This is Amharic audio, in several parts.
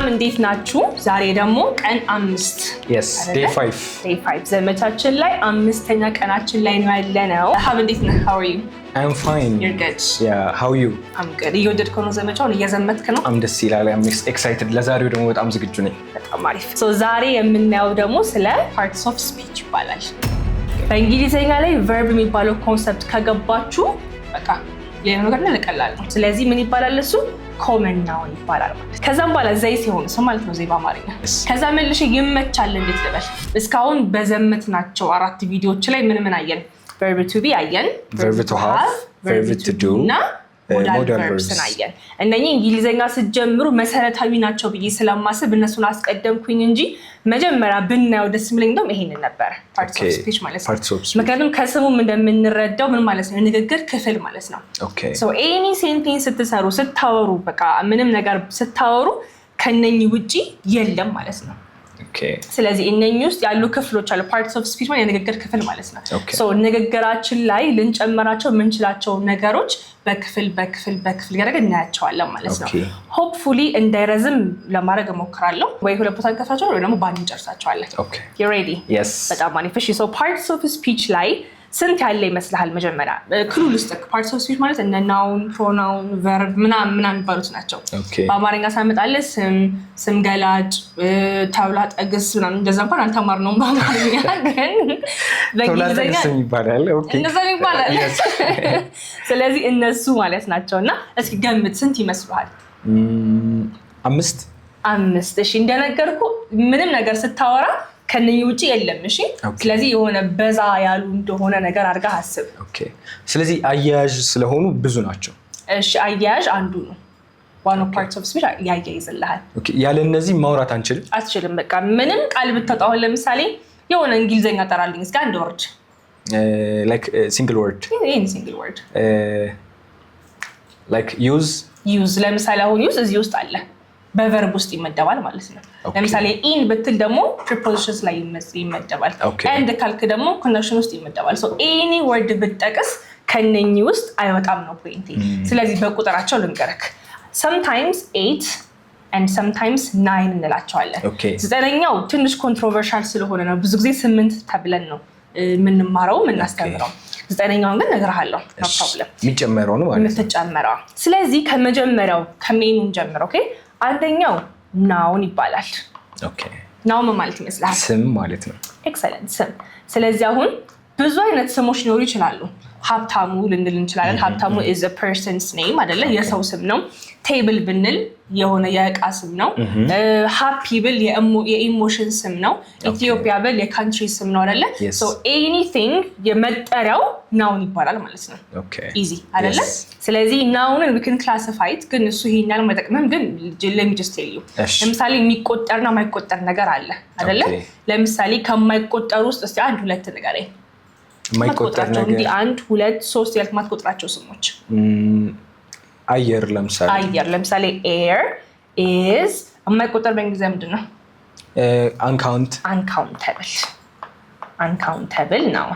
ሰላም እንዴት ናችሁ? ዛሬ ደግሞ ቀን 5 Yes, day 5. Day 5 ዘመቻችን ላይ 5ኛ ቀናችን ላይ ነው ያለነው። ሀብ እንዴት ነህ? How are you? I'm fine. You're good. Yeah, how are you? I'm good. እየወደድከው ነው ዘመቻውን? እየዘመትክ ነው? I'm ደስ ይላል. I'm excited. ለዛሬው ደግሞ በጣም ዝግጁ ነኝ። በጣም አሪፍ። So ዛሬ የምናየው ደግሞ ስለ parts of speech ይባላል። በእንግሊዘኛ ላይ verb የሚባለው ኮንሰፕት ከገባችሁ በቃ ሌላ ነገር ቀላል ነው። ስለዚህ ምን ይባላል እሱ? ኮመን ናውን ይባላል ማለት። ከዛም በኋላ ዘይ ሲሆን ሰው ማለት ነው ዘይ በአማርኛ። ከዛ መልሼ ይመቻል እንዴት ልበል? እስካሁን በዘመትናቸው 4 ቪዲዮዎች ላይ ምን አየን? verb to be አየን፣ verb to have, verb to do እና modal verbs አየን። እነኚህ እንግሊዘኛ ስትጀምሩ መሰረታዊ ናቸው ብዬ ስለማስብ እነሱን አስቀደምኩኝ እንጂ መጀመሪያ ብናየው ደስ የሚለኝ እንደውም ይሄንን ነበር parts of speech ማለት ነው። ምክንያቱም ከስሙም እንደምንረዳው ምን ማለት ነው? ንግግር ክፍል ማለት ነው። so any sentence ስትሰሩ ስታወሩ በቃ ምንም ነገር ስታወሩ ከነኚህ ውጪ የለም ማለት ነው። ስለዚህ እነኚህ ውስጥ ያሉ ክፍሎች አሉ። parts of speech ማለት የንግግር ክፍል ማለት ነው። so ንግግራችን ላይ ልንጨምራቸው የምንችላቸው ነገሮች በክፍል ያደረገ እናያቸዋለን ማለት ነው። hopefully እንዳይረዝም ለማድረግ እሞክራለሁ። ወይ ሁለት ቦታ እንከፍላቸዋለን ወይ ደግሞ ባንድ እንጨርሳቸዋለን። you ready? Yes. በጣም አሪፍ። እሺ so parts of speech ላይ ስንት ያለ ይመስልሃል? መጀመሪያ ክሉል ውስጥ parts of speech ማለት እነ noun, pronoun, verb ምናምን የሚባሉት ናቸው። በአማርኛ ሳመጣለ ስም ገላጭ፣ ተውላጠ ግስ ምናምን እንደዛ እንኳን አልተማርነውም በአማርኛ ግን በእንግሊዘኛ ይባላል። እንደዛ ይባላል። ስለዚህ እነሱ ማለት ናቸውና እስኪ ገምት ስንት ይመስልሃል? 5 እሺ እንደነገርኩ ምንም ነገር ስታወራ ከነኚህ ውጪ የለም። እሺ ስለዚህ የሆነ በዛ ያሉ እንደሆነ ነገር አድርጋ አስብ። ስለዚህ አያያዥ ስለሆኑ ብዙ ናቸው። እሺ አያያዥ አንዱ ነው። one of parts of speech ያያይዝልሃል። ያለ እነዚህ ማውራት አትችልም። በቃ ምንም ቃል ብትወጣው ለምሳሌ የሆነ እንግሊዘኛ ጠራልኝ እስኪ አንድ ወርድ like single word single word like use ለምሳሌ አሁን use እዚህ ውስጥ አለ በቨርብ ውስጥ ይመደባል ማለት ነው። ለምሳሌ ኢን ብትል ደግሞ prepositions ላይ ይመደባል። and ካልክ ደግሞ conjunction ውስጥ ይመደባል። so any word ብትጠቅስ ከነኚህ ውስጥ አይወጣም ነው ፖይንቴ። ስለዚህ በቁጥራቸው ልንገርክ sometimes 8 and sometimes 9 እንላቸዋለን። ዘጠነኛው ትንሽ ኮንትሮቨርሻል ስለሆነ ነው ብዙ ጊዜ 8 ተብለን ነው የምንማረው የምናስተምረው። ዘጠነኛውን ግን እነግርሃለሁ no problem የሚጨመረው ነው ማለት ነው። ስለዚህ ከመጀመሪያው ከሜኑን ጀምር። ኦኬ አንደኛው ናውን ይባላል። ናውን ማለት ይመስላል ስም ማለት ነው። ኤክሰለንት ስም። ስለዚህ አሁን ብዙ አይነት ስሞች ሊኖሩ ይችላሉ። ሀብታሙ ልንል እንችላለን። ሀብታሙ is a person's name አይደለ? የሰው ስም ነው። ቴብል ብንል የሆነ የእቃ ስም ነው። ሃፒ ብል የኢሞሽን ስም ነው። ኢትዮጵያ ብል የካንትሪ ስም ነው አይደለ? so anything የመጠሪያው ናውን ይባላል ማለት ነው። ኢዚ አይደለ? ስለዚህ ናውንን we can classify it ግን እሱ ይሄኛል መጠቅመም ግን let me just tell you ለምሳሌ የሚቆጠርና የማይቆጠር ነገር አለ አይደለ? ለምሳሌ ከማይቆጠሩ ውስጥ እስቲ 1 2 ንገረኝ። የማይቆጠር ነገር እንግዲህ 1 2 3 ያልክ ማትቆጥራቸው ስሞች አየር ለምሳሌ air is የማይቆጠር በእንግሊዝኛ ምንድን ነው? uncountable ነው።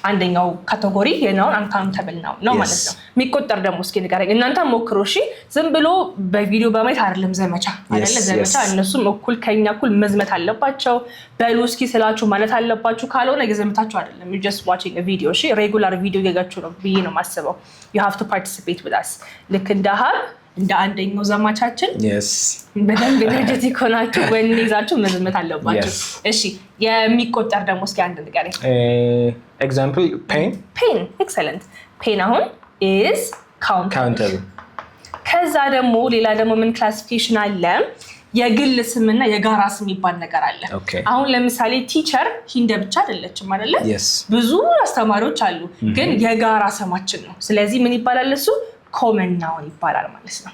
አንደኛው ካቴጎሪ የናውን uncountable ነው ማለት ነው። የሚቆጠር ደግሞ እስኪ ንገረኝ። እናንተ ሞክሩ እሺ። ዝም ብሎ በቪዲዮ በማየት አይደለም ዘመቻ አይደለ? ዘመቻ እነሱም እኩል ከኛ እኩል መዝመት አለባቸው። በሉ እስኪ ስላችሁ ማለት አለባችሁ። ካልሆነ የዘመታችሁ አይደለም። you just watching a video እሺ። ሬጉላር ቪዲዮ እያያችሁ ነው ብዬ ነው የማስበው። you have to participate with us ልክ እንደ አንደኛው ዘማቻችን በደንብ ኤነርጄቲክ ሆናችሁ ወይን ይዛችሁ መዝመት አለባችሁ። እሺ የሚቆጠር ደግሞ እስኪ አንድ ንገረኝ። example pain excellent pain አሁን is countable። ከዛ ደግሞ ሌላ ደግሞ ምን ክላሲፊኬሽን አለ? የግል ስምና የጋራ ስም ይባል ነገር አለ። አሁን ለምሳሌ ቲቸር ሂንደ ብቻ አይደለችም አይደለ? ብዙ አስተማሪዎች አሉ ግን የጋራ ስማችን ነው። ስለዚህ ምን ይባላል እሱ? ኮመን ናውን ይባላል ማለት ነው።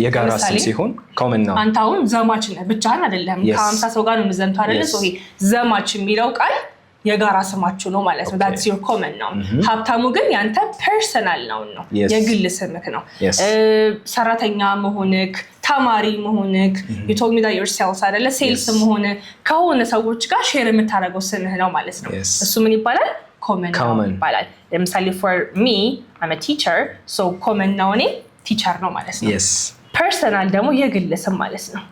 የጋራ ስም ሲሆን ኮመን ናውን። አንተ አሁን ዘማች ነህ ብቻህን አይደለም ከ50 ሰው ጋር ነው የምትዘምተው አይደለ? so ይሄ ዘማች የሚለው ቃል የጋራ ስማችሁ ነው ማለት ነው። that's your common noun። ሀብታሙ ግን ያንተ ፐርሰናል ናውን ነው የግል ስምክ ነው። ሰራተኛ መሆንክ፣ ተማሪ መሆንክ you told me that yourself አይደለ? ሴልስ መሆን ከሆነ ሰዎች ጋር ሼር የምታደርገው ስምህ ነው ማለት ነው። እሱ ምን ይባላል? common noun ይባላል። ለምሳሌ for me I'm a teacher so common noun ቲቸር ነው ማለት ነው። personal ደግሞ የግል ስም ማለት ነው።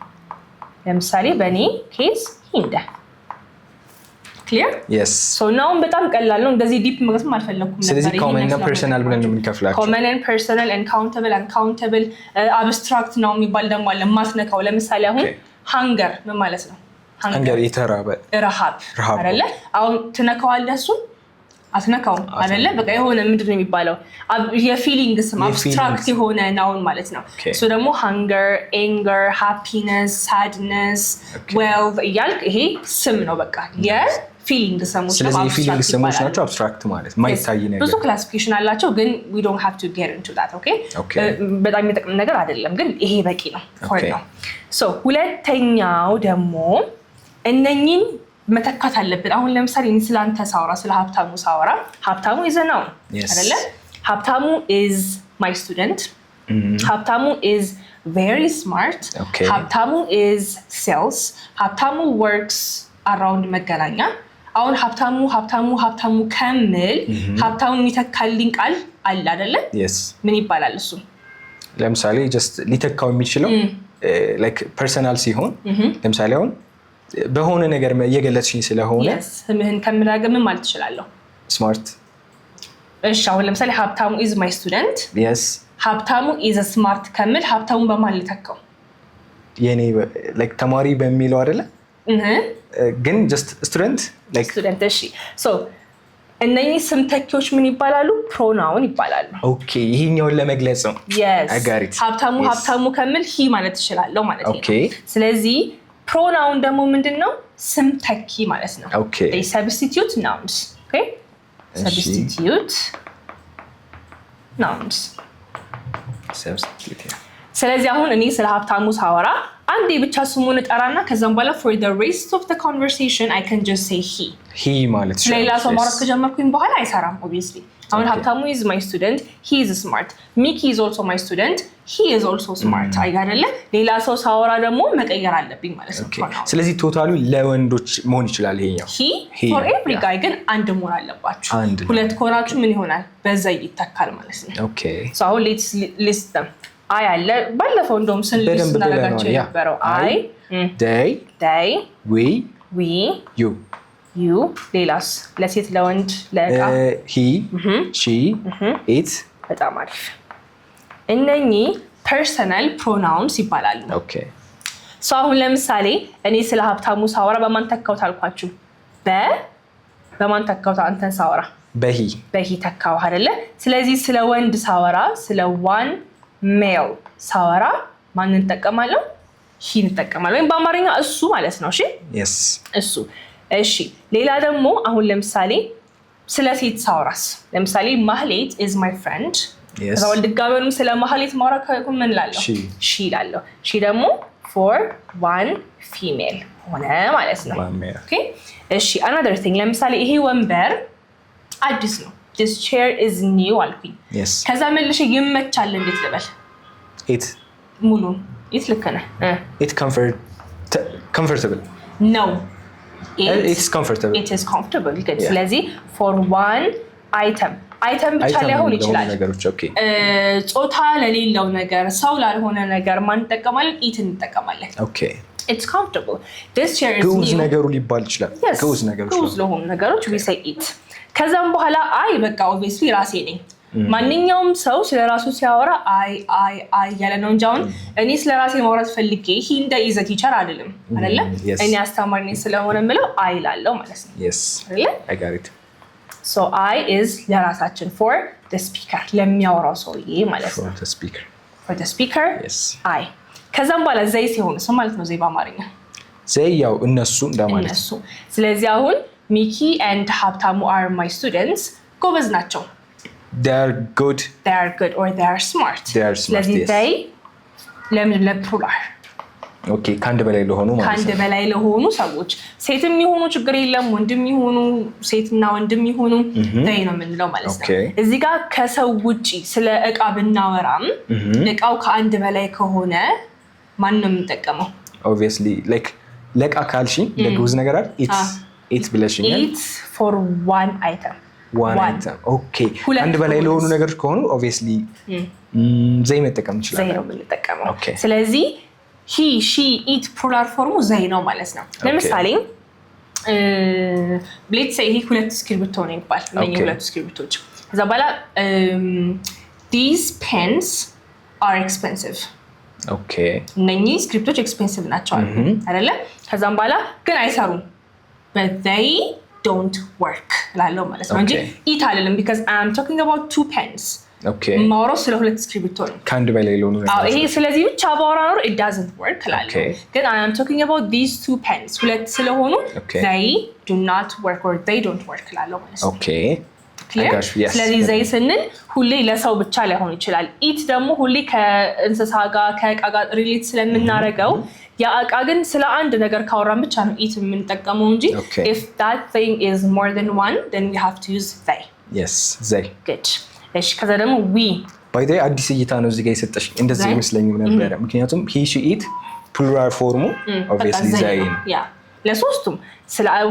ለምሳሌ በእኔ ኬስ ሂንደ clear yes so now በጣም ቀላል ነው እንደዚህ ዲፕ መግለጽም አልፈለኩም ነበር ስለዚህ common እና personal ብለን ነው የምንከፍላቸው common and personal and uncountable abstract ነው የሚባል ደግሞ አለ ማስነካው ለምሳሌ አሁን hunger ምን ማለት ነው hunger የተራበ ረሃብ አይደለ አሁን ትነካዋለህ እሱን አትነካው አይደለ በቃ የሆነ ምንድነው የሚባለው የፊሊንግ ስም abstract የሆነ ናውን ማለት ነው እሱ ደግሞ hunger anger happiness sadness wealth እያልክ ይሄ ስም ነው በቃ የፊሊንግ ስሞች ነው ስለዚህ ፊሊንግ ስሞች ናቸው abstract ማለት ማይታይ ነገር ብዙ ክላሲፊኬሽን አላቸው ግን we don't have to get into that okay በጣም የሚጠቅም ነገር አይደለም ግን ይሄ በቂ ነው for now so ሁለተኛው ደግሞ እነኚህን መተካት አለብን አሁን ለምሳሌ ስላንተ ሳወራ ስለ ሀብታሙ ሳወራ ሀብታሙ is a noun አይደለ ሀብታሙ is my student ሀብታሙ is very smart ሀብታሙ is sales ሀብታሙ works around መገናኛ አሁን ሀብታሙ ከምል ሀብታሙ የሚተካልኝ ቃል አለ አይደለ ምን ይባላል እሱ ለምሳሌ just ሊተካው የሚችለው like personal ሲሆን ለምሳሌ አሁን በሆነ ነገር እየገለጽሽኝ ስለሆነ ስምህን ከምናገር ምን ማለት እችላለሁ smart እሺ አሁን ለምሳሌ ሀብታሙ is my student ሀብታሙ is a smart ከምል ሀብታሙ በማን ልተካው የኔ like ተማሪ በሚለው አይደለ ግን just student like student እሺ so እነኚህ ስም ተኪዎች ምን ይባላሉ ፕሮናውን ይባላሉ ኦኬ ይሄኛውን ለመግለጽ ነው I got it ሀብታሙ ከምል he ማለት እችላለሁ ማለት ነው ስለዚህ pronoun ደግሞ ምንድነው ስም ተኪ ማለት ነው they substitute nouns okay substitute nouns substitute ስለዚህ አሁን እኔ ስለ ሀብታሙ ሳወራ አንዴ ብቻ ስሙን እጠራና ከዛም በኋላ for the rest of the conversation I can just say he ማለት ነው ሌላ ሰው ማውራት ከጀመርኩኝ በኋላ አይሰራም obviously አሁን ሀብታሙ is my student he is smart Mickey is also my student he is also smart አይጋደለ ሌላ ሰው ሳወራ ደግሞ መቀየር አለብኝ ማለት ነው ስለዚህ ቶታሉ ለወንዶች መሆን ይችላል ይሄኛው he for every guy ግን አንድ መሆን አለባችሁ ሁለት ኮራችሁ ምን ይሆናል በዛ ይተካል ማለት ነው ኦኬ so አሁን let's list them I አለ ባለፈው እንደውም ስንልስ እናደርጋቸው የነበረው I they we you ሌላስ ለሴት ለወንድ ለእቃ he she it በጣም አሪፍ እነኚህ ፐርሰናል ፕሮናውንስ ይባላሉ ሶ አሁን ለምሳሌ እኔ ስለ ሀብታሙ ሳወራ በማን ተካውት አልኳችሁ በማን ተካውት አንተን ሳወራ በሂ ተካው አይደለ ስለዚህ ስለ ወንድ ሳወራ ስለ one male ሳወራ ማንን ተጠቀማለሁ he እንጠቀማለሁ ወይም በአማርኛ እሱ ማለት ነው እሱ እሺ ሌላ ደግሞ አሁን ለምሳሌ ስለ ሴት ሳወራስ ለምሳሌ ማህሌት is my friend ከዛው ድጋሜውንም ስለ ማህሌት ማውራ ምን ላለሁ she ላለሁ she ደግሞ for one female ሆነ ማለት ነው ኦኬ እሺ another thing ለምሳሌ ይሄ ወንበር አዲስ ነው this chair is new አልኩኝ ከዛ መልሼ ይመቻል እንዴት ልበል it ሙሉ it ልክ ነህ it comfortable no it's comfortable it is comfortable good ስለዚህ for one item ብቻ ሊሆን ይችላል ጾታ ለሌለው ነገር ሰው ላልሆነ ነገር ማን ተጠቀማለን it እንጠቀማለን it's comfortable this chair is good ነገሩ ሊባል ይችላል good ለሆኑ ነገሮች we say it ከዛም በኋላ በቃ obviously ራሴ ነኝ ማንኛውም ሰው ስለራሱ ሲያወራ አይ ያለ ነው እንጂ አሁን እኔ ስለራሴ ማውራት ፈልጌ he is a teacher አይደለም አይደለ እኔ አስተማሪ ነኝ ስለሆነ ምለው ላለው ማለት ነው አይደለ I got it so I is ለራሳችን for the speaker ለሚያወራው ሰውዬ ማለት ነው for the speaker I ከዛም በኋላ ዘይ ሲሆን ሰው ማለት ነው ዘይ በአማርኛ ዘይ ያው እነሱ እንደማለት ስለዚህ አሁን Mickey and ሀብታሙ are my students ጎበዝ ናቸው they are good or they are smart ስለዚህ they ለምን ለፕሉራል ኦኬ ካንድ በላይ ለሆኑ ማለት ነው ካንድ በላይ ለሆኑ ሰዎች ሴትም ይሁኑ ችግር የለም ወንድም ይሁኑ ሴትና ወንድም ይሁኑ they ነው የምንለው ማለት ነው እዚህ ጋር ከሰው ውጪ ስለ እቃ ብናወራም እቃው ከአንድ በላይ ከሆነ ማን ነው የምንጠቀመው obviously like ለእቃ ካልሽ ለግዙ ነገር አይደል it ብለሽኛል it for one item ኦኬ አንድ በላይ ለሆኑ ነገሮች ከሆኑ obviously ዘይ መጠቀም ይችላል ዘይ ነው የምንጠቀመው ስለዚህ he she it plural form they ነው ማለት ነው ለምሳሌ let's say ይሄ ሁለት እስክሪብቶ ነው ይባል እነኚህ ሁለት እስክሪብቶች ከዛ በኋላ these pens are expensive okay እነኚህ እስክሪብቶች ኤክስፔንሲቭ ናቸው አይደለ ከዛም በኋላ ግን አይሰሩም but they don't work ላለው ማለት ነው እንጂ it አይደለም because I am talking about two pens okay ማውራው ስለ ሁለት እስክሪብቶ ነው ካንድ በላይ ሎኑ ነው ይሄ ስለዚህ ብቻ ባወራ ነው it doesn't work ላለው ግን I am talking about these two pens ሁለት ስለሆኑ they do not work or they don't work ላለው ማለት ነው okay ስለዚህ ዘይ ስንል ሁሌ ለሰው ብቻ ላይሆን ይችላል ኢት ደግሞ ሁሌ ከእንስሳ ጋር ከእቃ ጋር ሪሌት ስለምናረጋው ያ እቃ ግን ስለ አንድ ነገር ካወራን ብቻ ነው ኢት የምንጠቀመው እንጂ if that thing is more than one then we have to use they yes they good እሺ ከዛ ደግሞ we by the አዲስ እይታ ነው እዚህ ጋር የሰጠሽ እንደዚህ ይመስለኝም ነበር ምክንያቱም he she eat plural form obviously they ያ ለሶስቱም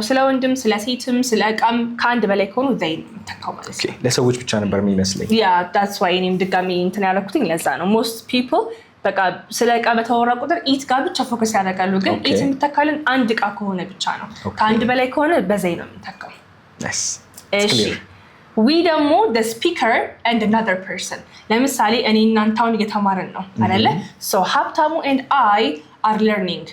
ስለ ወንድም ስለ ሴትም ስለ እቃም ከአንድ በላይ ከሆኑ they ተካው ማለት ነው ለሰዎች ብቻ ነበር የሚመስለኝ yeah that's why እኔም ድጋሚ እንትን ያለኩትኝ ለዛ ነው most people በቃ ስለ እቃ በተወራ ቁጥር ኢት ጋር ብቻ ፎከስ ያደርጋሉ ግን ኢት የምትተካልን አንድ እቃ ከሆነ ብቻ ነው ከአንድ በላይ ከሆነ በዘይ ነው የምትተካው nice እሺ we ደግሞ the speaker and another person ለምሳሌ እኔ እናንተውን እየተማርን ነው አይደለ so ሀብታሙ and I are learning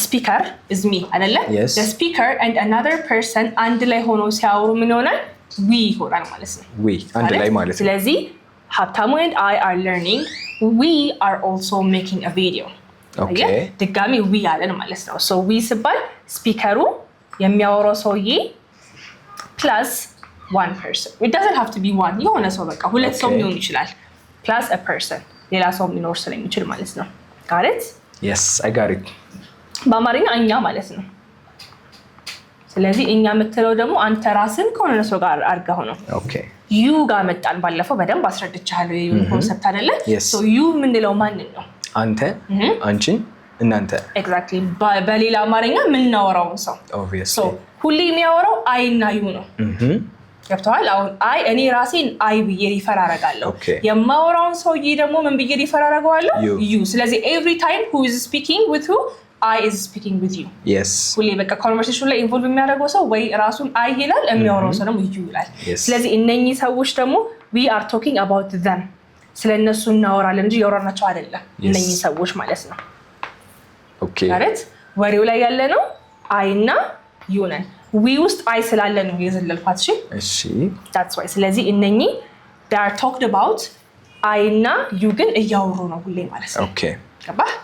speaker is me አይደለ the speaker and another person አንድ ላይ ሆኖ ሲያወሩ ምን ይሆናል we ይሆናል ማለት ነው we አንድ ላይ ማለት ነው ስለዚህ ሀብታሙ and I are learning we are also making a video okay ድጋሚ we አለን ማለት ነው so we ሲባል ስፒከሩ የሚያወራው ሰውዬ plus one person it doesn't have to be one የሆነ ሰው በቃ ሁለት ሰው ሊሆን ይችላል plus a person ሌላ ሰው ሊኖር ስለሚችል ማለት ነው got it yes I got it በአማርኛ እኛ ማለት ነው ስለዚህ እኛ የምትለው ደግሞ አንተ ራስን ከሆነ ሰው ጋር አድርገው ነው ኦኬ ዩ ጋር መጣን ባለፈው በደንብ አስረድቻለሁ የዩን ኮንሰፕት አይደለ ሶ ዩ ምንለው ማንን ነው አንተ አንቺን እናንተ ኤግዛክትሊ በሌላ አማርኛ ምንናወራው ሰው ኦብቪየስሊ ሶ ሁሌ የሚያወራው አይ እና ዩ ነው ገብቷል አሁን አይ እኔ ራሴን አይ ብዬ ሪፈር አደርጋለሁ የማወራውን ሰውዬ ደግሞ ምን ብዬ ሪፈር አደርጋለሁ ዩ ስለዚህ every time who is speaking with who I is speaking with you yes ሁሌ በቃ ኮንቨርሴሽን ላይ ኢንቮልቭ የሚያደርገው ሰው ወይ ራሱን አይ ይላል የሚያወራው ሰው ደግሞ ዩ ይላል ስለዚህ እነኚህ ሰዎች ደግሞ we are talking about them ስለነሱ እናወራለን እንጂ ያወራናቸው አይደለም እነኚህ ሰዎች ማለት ነው ኦኬ ማለት ወሬው ላይ ያለ ነው አይ እና ዩ ነን we ውስጥ አይ ስላለ ነው የዘለልኳት እሺ that's why ስለዚህ እነኚህ they are talked about አይ እና ዩ ግን እያወሩ ነው ሁሌ ማለት ነው ኦኬ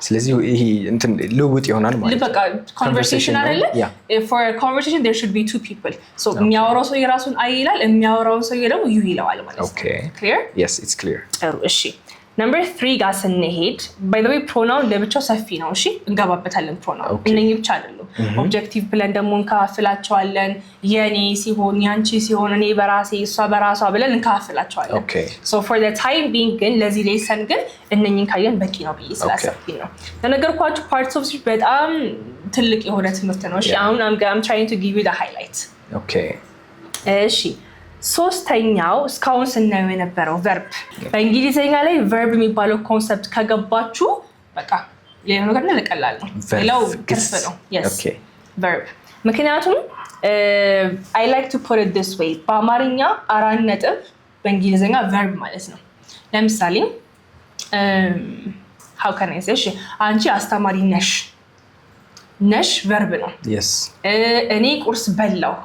ስለዚህ ይሄ እንትን ልውጥ ይሆናል ማለት በቃ conversation አይደለ for a conversation there should be two people so የሚያወራው ሰው የራሱን አይ ይላል የሚያወራው ሰው ደግሞ ዩ ይላል ማለት ነው clear yes it's clear እሺ number 3 ጋር ስንሄድ by the way pronoun ለብቻው ሰፊ ነው እሺ እንገባበታለን pronoun እነኚህ ብቻ አይደለም objective ብለን ደግሞ እንካፍላቸዋለን የኔ ሲሆን ያንቺ ሲሆን እኔ በራሴ እሷ በራሷ ብለን እንካፍላቸዋለን so for the time being ግን ለዚህ ሌሰን ግን እነኚህን ካየን በቂ ነው ብዬ ስላሰብኩኝ ነው ለነገርኳችሁ parts of speech በጣም ትልቅ የሆነ ትምህርት ነው እሺ አሁን I'm trying to give you the highlight okay እሺ ሶስተኛው እስካሁን ስናየው የነበረው verb በእንግሊዘኛ ላይ verb የሚባለው ኮንሰፕት ከገባችሁ በቃ ሌላ ነገር ለቀላል ነው ሌላው ከፍ ነው yes verb ምክንያቱም I like to put it this way በአማርኛ 4 ነጥብ በእንግሊዘኛ verb ማለት ነው ለምሳሌ how can I say እሺ አንቺ አስተማሪ ነሽ verb ነው yes እኔ ቁርስ በላው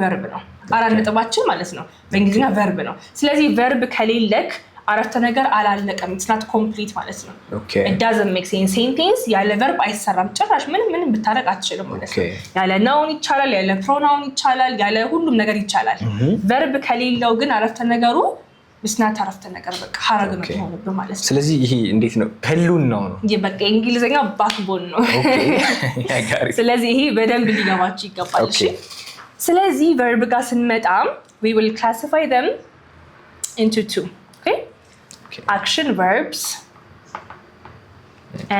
verb ነው 4 ነጥባችን ማለት ነው በእንግሊዘኛ verb ነው ስለዚህ verb ከሌለክ አረፍተ ነገር አላለቀም it's not complete ማለት ነው it doesn't make sense sentence ያለ verb አይሰራም ጭራሽ ምንም ብታረግ አትችልም ማለት ነው ያለ noun ይቻላል ያለ pronoun ይቻላል ያለ ሁሉም ነገር ይቻላል verb ከሌለው ግን አረፍተ ነገሩ እስናት አረፍተ ነገር በቃ ሐረግ ነው የሚሆነው ማለት ነው ስለዚህ ይሄ እንዴት ነው ህሉናው ነው በቃ እንግሊዘኛ ባክቦን ነው ስለዚህ ይሄ በደንብ ሊገባችሁ ይገባል እሺ ስለዚህ verb ጋር ስንመጣ we will classify them into two okay action verbs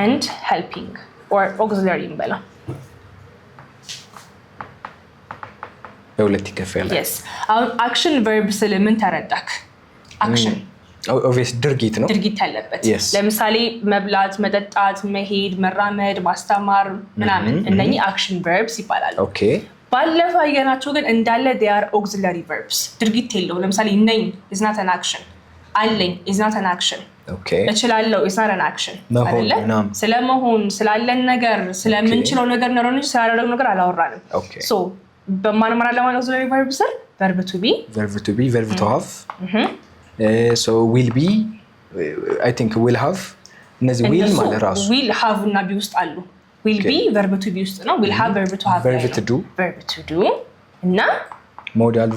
and helping or auxiliary እንበላ በሁለት ይከፈላል yes አሁን action verb ስለ ምን ተረዳክ action ኦብቪየስ ድርጊት ነው ድርጊት ያለበት ለምሳሌ መብላት መጠጣት መሄድ መራመድ ማስተማር ምናምን እነኚህ አክሽን ቨርብስ ይባላሉ ኦኬ ባለፈው ያየናቸው ግን እንዳለ they are auxiliary verbs ድርጊት የለው ለምሳሌ ነኝ is not an action አለኝ is not an action ኦኬ እችላለሁ is not an action አይደለ ስለመሆን ስላለን ነገር ስለምንችለው ነገር ነው እንጂ ስላደረግነው ነገር አላወራንም ሶ በማን ማለት auxiliary verbs verb to be verb to have so will be I think will have እነዚህ will ማለት ራሱ will have እና be ውስጥ አሉ will be verb to be ውስጥ ነው will have verb to have verb to do እና modal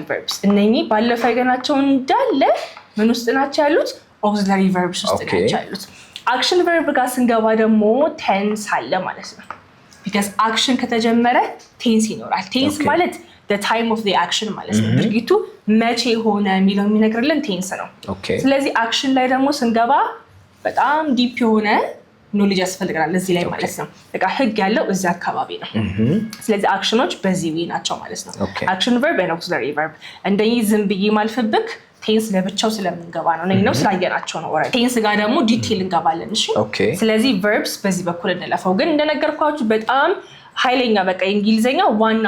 verbs እነኚህ ባለፈው ያገናቸው እንዳለ ምን ውስጥ ናቸው ያሉት auxiliary verbs ውስጥ ናቸው ያሉት action verb ጋር ስንገባ ደግሞ tense አለ ማለት ነው because action ከተጀመረ tense ይኖራል tense ማለት the time of the action ማለት ነው ድርጊቱ መቼ ሆነ የሚለው የሚነግርልን tense ነው ስለዚህ action ላይ ደግሞ ስንገባ በጣም ዲፕ የሆነ ኖሌጅ ያስፈልጋል እዚህ ላይ ማለት ነው በቃ ህግ ያለው እዚህ አካባቢ ነው ስለዚህ አክሽኖች በዚህ ዊ ናቸው ማለት ነው action verb and auxiliary verb እንደዚህ ዝም ብዬ ማልፈብክ ቴንስ ለብቻው ስለምንገባ ነው ነው ስላየናቸው ነው ኦሬዲ ቴንስ ጋር ደግሞ ዲቴል እንገባለን እሺ ስለዚህ verbs በዚህ በኩል እንለፈው ግን እንደነገርኳችሁ በጣም ኃይለኛ በቃ እንግሊዘኛ ዋና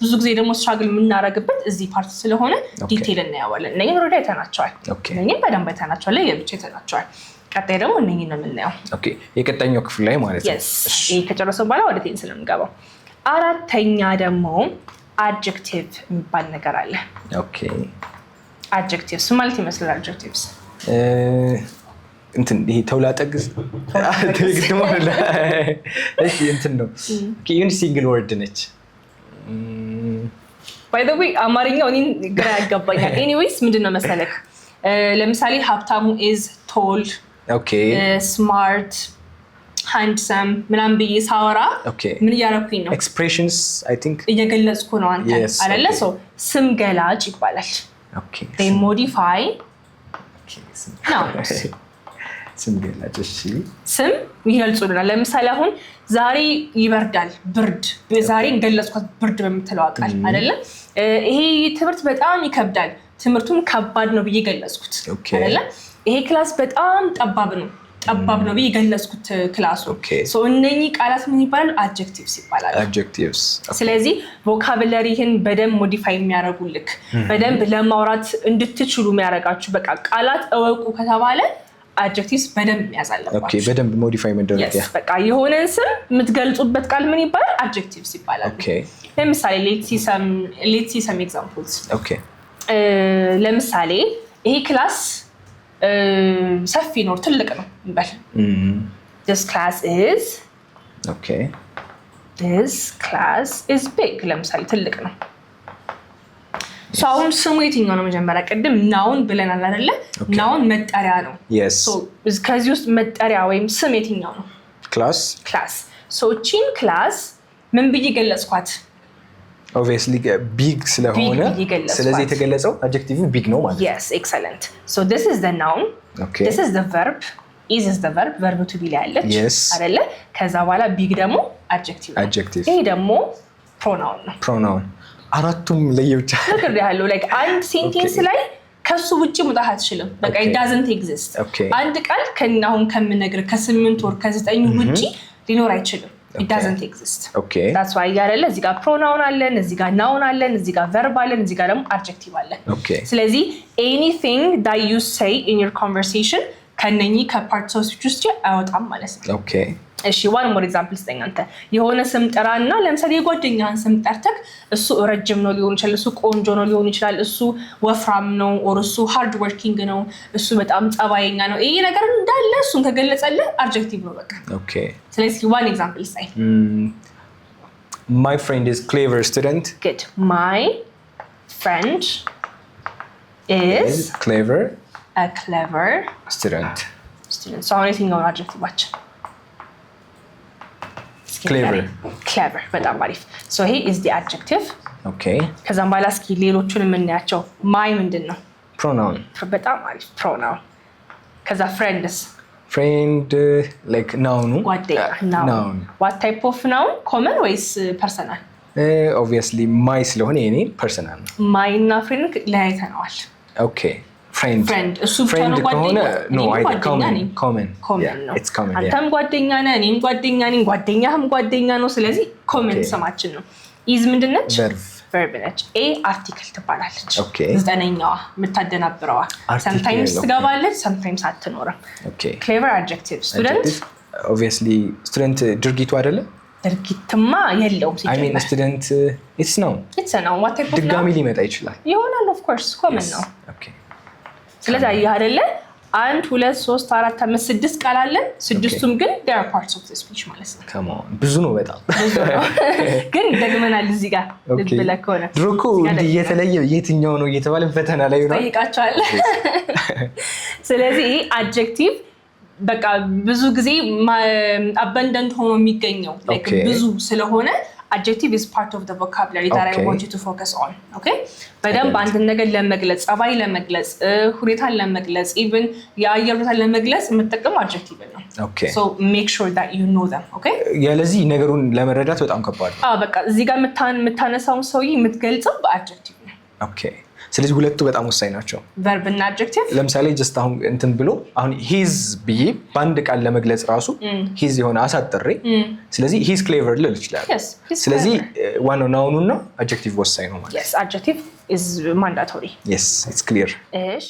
ብዙ ጊዜ ደግሞ ስትራግል የምናረግበት እዚህ ፓርት ስለሆነ ዲቴል እናያዋለን እነኚህ ኦሬዲ አይተናቸዋል እነኚህ በደንብ አይተናቸዋል ለየብቻ አይተናቸዋል ቀጣይ ደግሞ እነኚህ ነው የምናየው ኦኬ የቀጣኛው ክፍል ላይ ማለት ነው ይሄ ከጨረሰን በኋላ ወደ ቴንስ ስለምንገባው አራተኛ ደግሞ adjective የሚባል ነገር አለ ኦኬ adjectives ማለት ይመስላል adjectives እንትን ይሄ ተውላጠግዝ ማለት እሺ እንትን ነው ዩኒ ሲንግል ወርድ ነች by the way አማርኛው እኔን ግራ ያጋባኛል anyways ምንድነው መሰለክ ለምሳሌ ሀብታሙ is tall okay smart handsome ምናምን ብዬ ሳወራ ምን ያረኩኝ ነው expressions I think እየገለጽኩ ነው አንተ አይደለ so ስም ገላጭ ይባላል okay they modify ስም ገላጭ እሺ ስም ይገልጹልናል ለምሳሌ አሁን ዛሬ ይበርዳል ብርድ ዛሬ ገለጽኳት ብርድ በመተለው አቃል አይደለ ይሄ ትምህርት በጣም ይከብዳል ትምህርቱም ከባድ ነው ብዬ ገለጽኩት አይደለ ይሄ ክላስ በጣም ጠባብ ነው ብዬ ገለጽኩት ክላሱ ሶ እነኚህ ቃላት ምን ይባላሉ adjectives ይባላሉ adjectives ስለዚህ ቮካቡላሪህን በደንብ ሞዲፋይ የሚያደርጉልክ በደንብ ለማውራት እንድትችሉ የሚያደርጋችሁ በቃ ቃላት እወቁ ከተባለ adjectives በደንብ ያዛለባችሁ ኦኬ በደንብ ሞዲፋይ መደረግ ያ በቃ የሆነን ስም የምትገልጹበት ቃል ምን ይባላል adjectives ይባላል ኦኬ ለምሳሌ let's see some examples ኦኬ ለምሳሌ ይሄ ክላስ ሰፊ ነው ትልቅ ነው እንበል this class is big ለምሳሌ ትልቅ ነው ሳውን ስሙ የትኛው ነው መጀመሪያ ቀደም ናውን ብለናል አይደለ ናውን መጠሪያ ነው ሶ ከዚህ ውስጥ መጠሪያ ወይም ስም የትኛው ነው ክላስ ሶ ቺን ክላስ ምን ብዬ ገለጽኳት obviously big ስለሆነ ስለዚህ የተገለጸው adjective big ነው ማለት yes excellent so this is the noun this is the verb is the verb to be ላይ አለች አይደለ ከዛ በኋላ big ደግሞ adjective ይሄ ደግሞ pronoun አራቱም ለየብቻ ነገር ያለው like አንድ ሴንቴንስ ላይ ከሱ ውጪ መጣህ አትችልም በቃ it doesn't exist አንድ ቃል ከናሁን ከምነግር ከ8 ወር ከ9 ውጪ ሊኖር አይችልም it doesn't exist that's why ያለለ እዚህ ጋር pronoun አለን እዚህ ጋር noun አለን እዚህ ጋር verb አለን እዚህ ጋር ደግሞ adjective አለን ስለዚህ anything that you say in your conversation ከነኚህ ከparts of speech ውስጥ አይወጣም ማለት ነው እሺ one more example ስጠኝ አንተ የሆነ ስም ጠራና ለምሳሌ የጓደኛህን ስም ጠርተክ እሱ ረጅም ነው ሊሆን ይችላል እሱ ቆንጆ ነው ሊሆን ይችላል እሱ ወፍራም ነው or እሱ hard working ነው እሱ በጣም ጸባየኛ ነው ይሄ ነገር እንዳለ እሱን ከገለጸልህ adjective ነው በቃ ስለዚህ one example ስጠኝ my friend is clever student good my friend is a clever student so anything on adjective watch clever በጣም አሪፍ so he is the adjective ከዛም በኋላ እስኪ ሌሎቹን የምናያቸው my ምንድነው pronoun በጣም አሪፍ pronoun ከዛ friend like noun noun what type of noun common ወይስ personal obviously my ስለሆነ የኔ personal my እና friend ለያይተናል ፍሬንድ እሱ ብቻ ነው ጓደኛ ነው ኮመን ነው አንተም ጓደኛ ነህ እኔም ጓደኛ ነኝ ጓደኛህም ጓደኛ ነው ስለዚህ ኮመን ስማችን ነው ኢዝ ምንድነች verb ነች ኤ አርቲክል ትባላለች ዘጠነኛዋ የምታደናብረዋ sometimes ትገባለች sometimes አትኖርም clever adjective student obviously student ድርጊቱ አይደለ ድርጊትማ የለውም I mean student it's no what type of ድጋሚ ሊመጣ ይችላል ይሆናል of course common ነው ስለዚህ አይ አይደለ 1 2 3 4 5 6 ቃል አለን ስድስቱም ግን they are parts of the speech ማለት ነው come on ብዙ ነው በጣም ግን ደግመናል እዚህ ጋር ልብለክ ሆነ ድሮኮ እንዲህ የተለየ የትኛው ነው እየተባለ ፈተና ላይ ነው ጠይቃቸዋል ስለዚህ adjective በቃ ብዙ ጊዜ abundant ሆኖ የሚገኘው like ብዙ ስለሆነ adjective is part of the vocabulary that I want you to focus on okay በደንብ አንድ ነገር ለመግለጽ ጸባይ ለመግለጽ ሁኔታን ለመግለጽ even የአየር ሁኔታን ለመግለጽ የምትጠቀም adjective ነው so make sure that you know them okay ያለዚህ ነገሩን ለመረዳት በጣም ከባድ ነው በቃ እዚህ ጋር የምታነሳው ሰውዬ የምትገልጸው በadjective ነው okay ስለዚህ ሁለቱ በጣም ወሳኝ ናቸው verb እና adjective ለምሳሌ just አሁን እንትን ብሎ አሁን his ብዬ በአንድ ቃል ለመግለጽ ራሱ his የሆነ አሳጥሬ ስለዚህ he's clever ልል ይችላል ስለዚህ ዋናው ናውኑና adjective ወሳኝ ነው ማለት yes adjective is mandatory yes it's clear እሺ